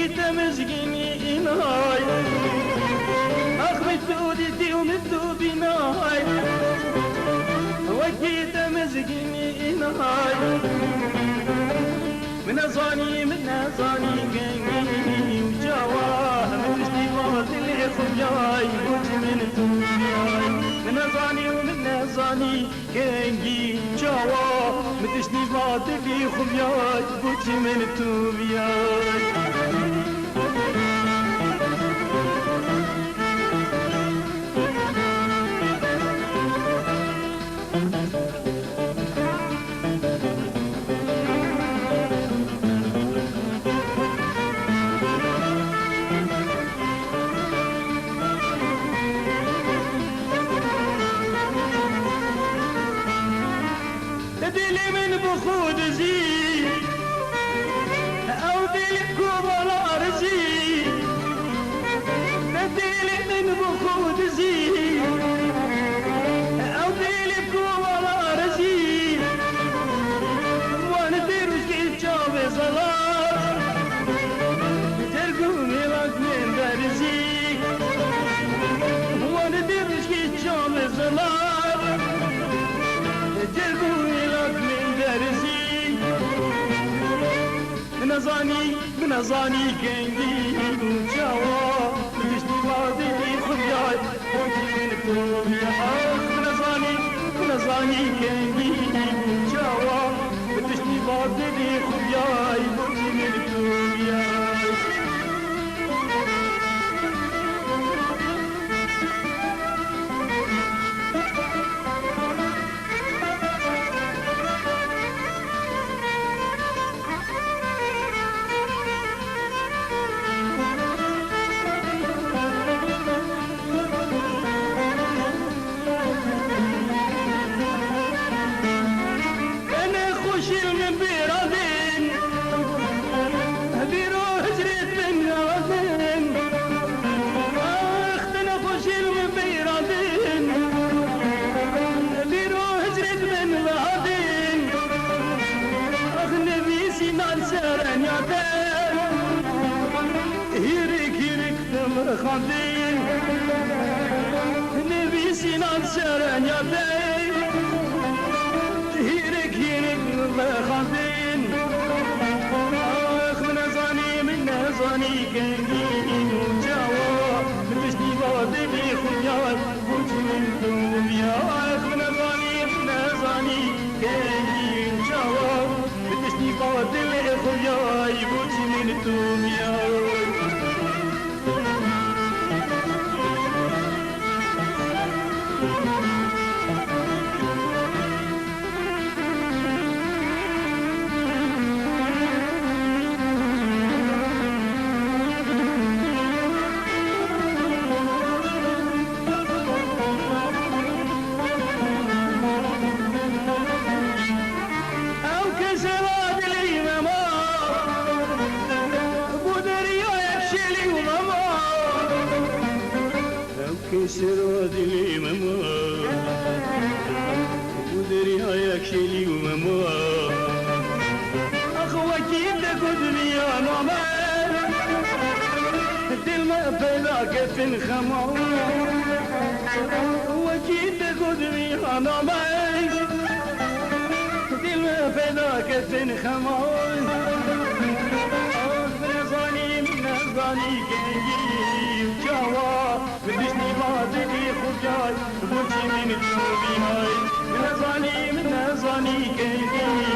وكيت مزقيني إنهاي أخمت وديتي ومدو بناي وكيت مزقيني إنهاي من أزاني قنقي وجواه من اشتباط اللي خبياي قلت من توبياي من أزاني قنقي وجواه من اشتباط اللي خبياي قلت من توبياي دلي من بخود زي أو دلي كوبل أرزي دلي من بخود زي أو دلي كوبل أرزي وانا ديروش كي تشوفي صلاة تلقوني لك من درزي وانا ديروش كي تشوفي صلاة تلقوني من أزاني كنجي وجوا بجني ماضي خبياي وجي من توبيا من أزاني كنجي وجوا بجني ماضي خبياي وجي من توبيا خاندين نبي سنان سرن يا بي هيرك خاندين اخ من ازاني كنجين وجوا بتشتي بادي بخيال وجه من دنيا اخ من ازاني كنجين وجوا بتشتي بادي بخيال وجه من دنيا كسر دلي ماما ودري هياك شيلي وماما اخواتي تقدني يا ماما دل ما بلاك في الخمار اخواتي تقدني يا ماما دل ما بلاك في الخمار من أزاني كنجي وجوا بدشني بادي خجاي وجي من توبي هاي من أزاني كنجي